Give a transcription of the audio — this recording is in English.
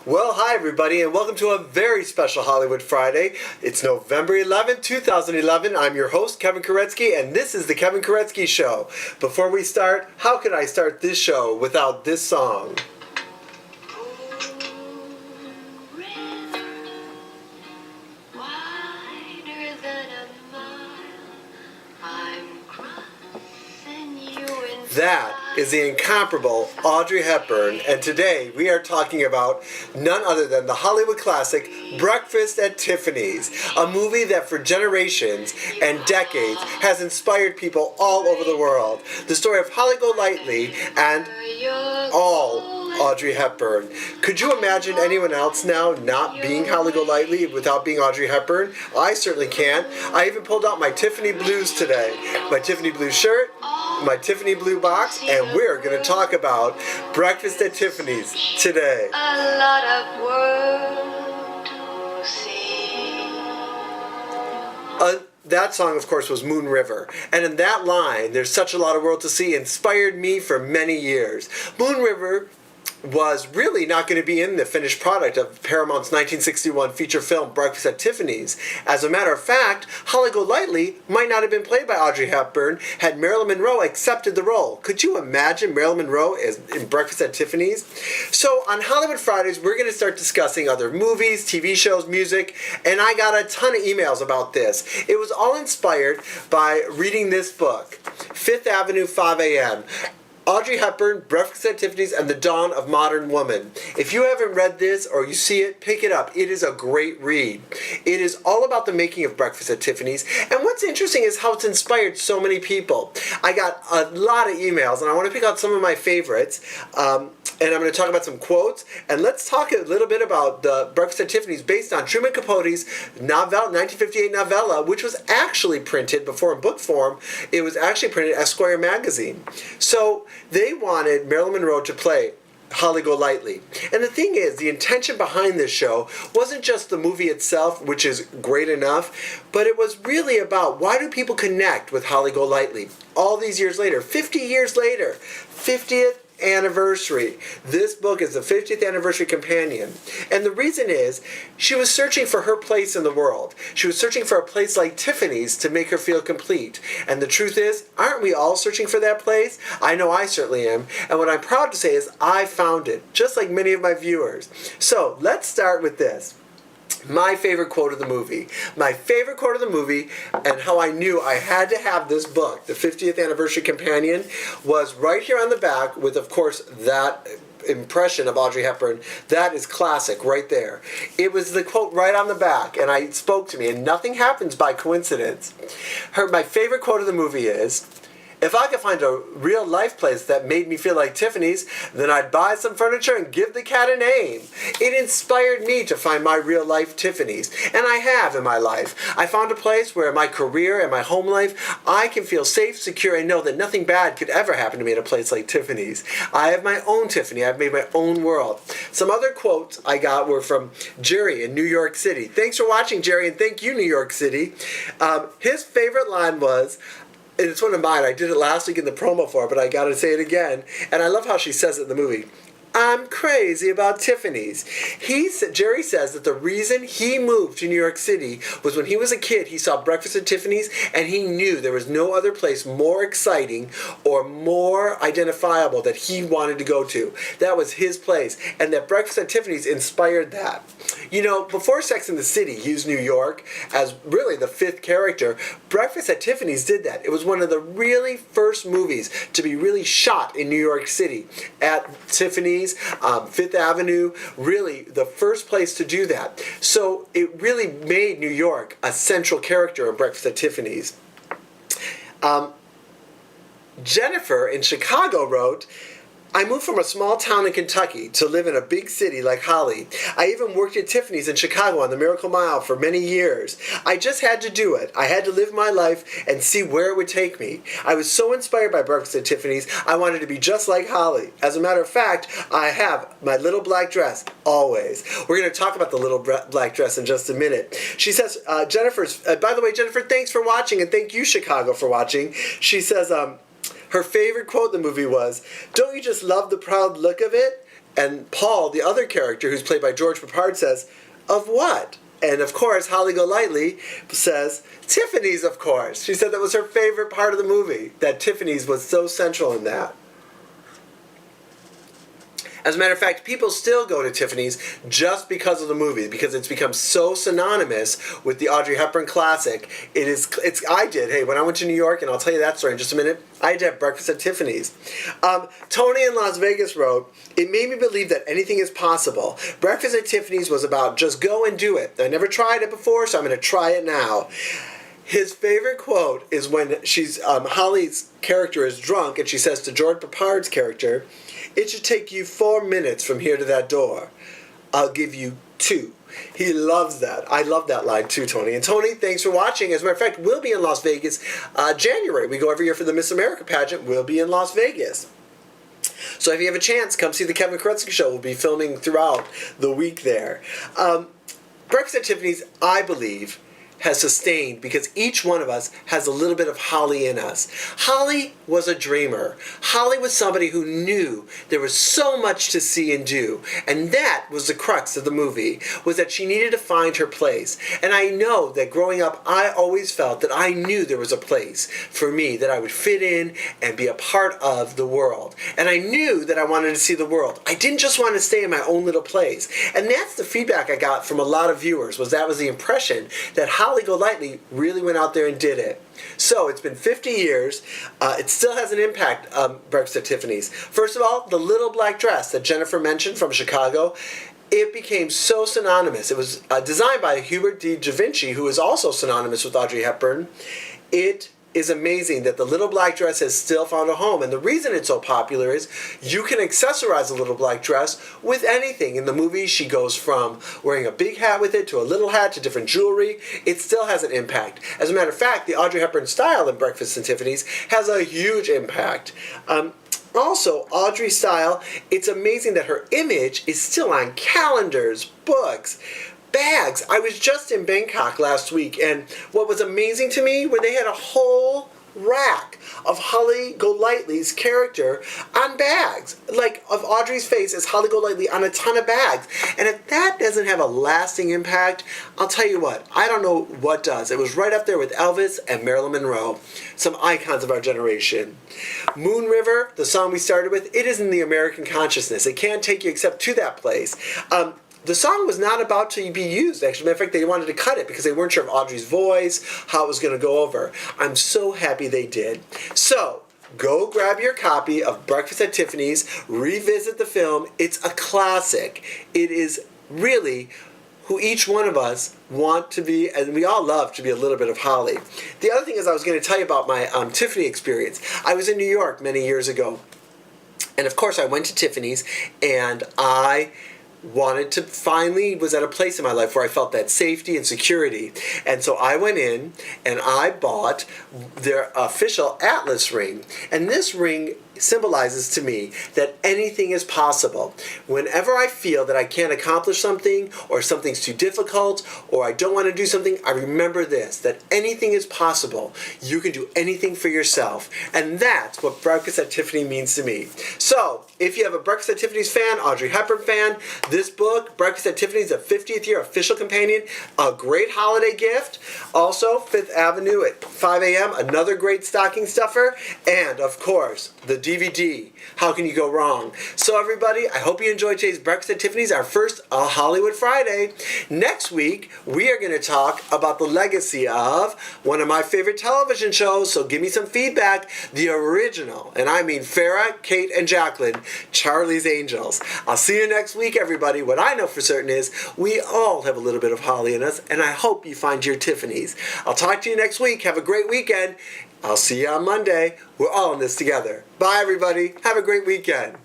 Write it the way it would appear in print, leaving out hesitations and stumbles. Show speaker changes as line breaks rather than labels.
Well, hi everybody, and welcome to a very special Hollywood Friday. It's November 11th, 2011. I'm your host, Kevin Koretsky, and this is The Kevin Koretsky Show. Before we start, how could I start this show without this song? That is the incomparable Audrey Hepburn, and today we are talking about none other than the Hollywood classic Breakfast at Tiffany's, a movie that for generations and decades has inspired people all over the world. The story of Holly Golightly and all Audrey Hepburn. Could you imagine anyone else now not being Holly Golightly without being Audrey Hepburn? I certainly can't. I even pulled out my Tiffany blues today. My Tiffany blue shirt, my Tiffany blue box, and we're going to talk about Breakfast at Tiffany's today.
A lot of world to see.
That song, of course, was Moon River. And in that line, "There's such a lot of world to see," inspired me for many years. Moon River was really not going to be in the finished product of Paramount's 1961 feature film Breakfast at Tiffany's. As a matter of fact, Holly Golightly might not have been played by Audrey Hepburn had Marilyn Monroe accepted the role. Could you imagine Marilyn Monroe in Breakfast at Tiffany's? So on Hollywood Fridays, we're going to start discussing other movies, TV shows, music, and I got a ton of emails about this. It was all inspired by reading this book, Fifth Avenue, 5 a.m., Audrey Hepburn, Breakfast at Tiffany's, and the Dawn of Modern Woman. If you haven't read this or you see it, pick it up. It is a great read. It is all about the making of Breakfast at Tiffany's, and what's interesting is how it's inspired so many people. I got a lot of emails, and I want to pick out some of my favorites. And I'm going to talk about some quotes, and let's talk a little bit about the Breakfast at Tiffany's based on Truman Capote's 1958 novella, which was actually printed before in book form. It was actually printed in Esquire magazine. So they wanted Marilyn Monroe to play Holly Golightly. And the thing is, the intention behind this show wasn't just the movie itself, which is great enough, but it was really about why do people connect with Holly Golightly all these years later, 50 years later, 50th anniversary. This book is the 50th anniversary companion. And the reason is, she was searching for her place in the world. She was searching for a place like Tiffany's to make her feel complete. And the truth is, aren't we all searching for that place? I know I certainly am. And what I'm proud to say is I found it, just like many of my viewers. So let's start with this. My favorite quote of the movie. My favorite quote of the movie, and how I knew I had to have this book, the 50th Anniversary Companion, was right here on the back with, of course, that impression of Audrey Hepburn. That is classic right there. It was the quote right on the back, and it spoke to me, and nothing happens by coincidence. My favorite quote of the movie is, "If I could find a real life place that made me feel like Tiffany's, then I'd buy some furniture and give the cat a name." It inspired me to find my real life Tiffany's, and I have in my life. I found a place where in my career and my home life, I can feel safe, secure, and know that nothing bad could ever happen to me in a place like Tiffany's. I have my own Tiffany. I've made my own world. Some other quotes I got were from Jerry in New York City. Thanks for watching, Jerry, and thank you, New York City. His favorite line was, and it's one of mine, I did it last week in the promo for it, but I gotta say it again, and I love how she says it in the movie. "I'm crazy about Tiffany's." Jerry says that the reason he moved to New York City was when he was a kid, he saw Breakfast at Tiffany's, and he knew there was no other place more exciting or more identifiable that he wanted to go to. That was his place, and that Breakfast at Tiffany's inspired that. You know, before Sex and the City used New York as really the fifth character, Breakfast at Tiffany's did that. It was one of the really first movies to be really shot in New York City at Tiffany's, Fifth Avenue, really the first place to do that. So it really made New York a central character in Breakfast at Tiffany's. Jennifer in Chicago wrote, "I moved from a small town in Kentucky to live in a big city like Holly. I even worked at Tiffany's in Chicago on the Miracle Mile for many years. I just had to do it. I had to live my life and see where it would take me. I was so inspired by Breakfast at Tiffany's, I wanted to be just like Holly. As a matter of fact, I have my little black dress, always." We're going to talk about the little black dress in just a minute. She says, by the way, Jennifer, thanks for watching, and thank you, Chicago, for watching. She says, her favorite quote in the movie was, "Don't you just love the proud look of it? And Paul, the other character, who's played by George Peppard, says, "Of what?" And of course, Holly Golightly says, "Tiffany's, of course." She said that was her favorite part of the movie, that Tiffany's was so central in that. As a matter of fact, people still go to Tiffany's just because of the movie, because it's become so synonymous with the Audrey Hepburn classic. I did. Hey, when I went to New York, and I'll tell you that story in just a minute, I had to have breakfast at Tiffany's. Tony in Las Vegas wrote, "It made me believe that anything is possible. Breakfast at Tiffany's was about just go and do it. I never tried it before, so I'm going to try it now." His favorite quote is when Holly's character is drunk, and she says to George Peppard's character, "It should take you 4 minutes from here to that door. I'll give you 2. He loves that. I love that line too, Tony. And Tony, thanks for watching. As a matter of fact, we'll be in Las Vegas January. We go every year for the Miss America pageant. We'll be in Las Vegas. So if you have a chance, come see the Kevin Koretsky Show. We'll be filming throughout the week there. Breakfast at Tiffany's, I believe, has sustained because each one of us has a little bit of Holly in us. Holly was a dreamer. Holly was somebody who knew there was so much to see and do. And that was the crux of the movie, was that she needed to find her place. And I know that growing up, I always felt that I knew there was a place for me, that I would fit in and be a part of the world. And I knew that I wanted to see the world. I didn't just want to stay in my own little place. And that's the feedback I got from a lot of viewers, was the impression that Holly Golightly really went out there and did it. So it's been 50 years. It still has an impact, Breakfast at Tiffany's. First of all, the little black dress that Jennifer mentioned from Chicago, it became so synonymous. It was designed by Hubert D. Da Vinci, who is also synonymous with Audrey Hepburn. It is amazing that the little black dress has still found a home. And the reason it's so popular is you can accessorize a little black dress with anything. In the movie, she goes from wearing a big hat with it to a little hat to different jewelry. It still has an impact. As a matter of fact, the Audrey Hepburn style in Breakfast at Tiffany's has a huge impact. Also, Audrey's style, it's amazing that her image is still on calendars, books, bags. I was just in Bangkok last week, and what was amazing to me where they had a whole rack of Holly Golightly's character on bags, like of Audrey's face as Holly Golightly on a ton of bags. And if that doesn't have a lasting impact, I'll tell you what, I don't know what does. It was right up there with Elvis and Marilyn Monroe, some icons of our generation. Moon River, the song we started with, it is in the American consciousness. It can't take you except to that place. The song was not about to be used, actually. Matter of fact, they wanted to cut it because they weren't sure of Audrey's voice, how it was going to go over. I'm so happy they did. So, go grab your copy of Breakfast at Tiffany's, revisit the film. It's a classic. It is really who each one of us want to be, and we all love to be a little bit of Holly. The other thing is I was going to tell you about my Tiffany experience. I was in New York many years ago, and of course I went to Tiffany's, and I was at a place in my life where I felt that safety and security. And so I went in and I bought their official Atlas ring. And this ring symbolizes to me that anything is possible. Whenever I feel that I can't accomplish something, or something's too difficult, or I don't want to do something, I remember this, that anything is possible. You can do anything for yourself. And that's what Breakfast at Tiffany means to me. So, if you have a Breakfast at Tiffany's fan, Audrey Hepburn fan, this book, Breakfast at Tiffany's, a 50th year official companion, a great holiday gift. Also, Fifth Avenue at 5 a.m., another great stocking stuffer. And, of course, the DVD. How can you go wrong? So everybody, I hope you enjoyed today's Breakfast at Tiffany's, our first Hollywood Friday. Next week, we are going to talk about the legacy of one of my favorite television shows, so give me some feedback, the original, and I mean Farrah, Kate, and Jacqueline, Charlie's Angels. I'll see you next week, everybody. What I know for certain is we all have a little bit of Holly in us, and I hope you find your Tiffany's. I'll talk to you next week. Have a great weekend. I'll see you on Monday. We're all in this together. Bye, everybody. Have a great weekend.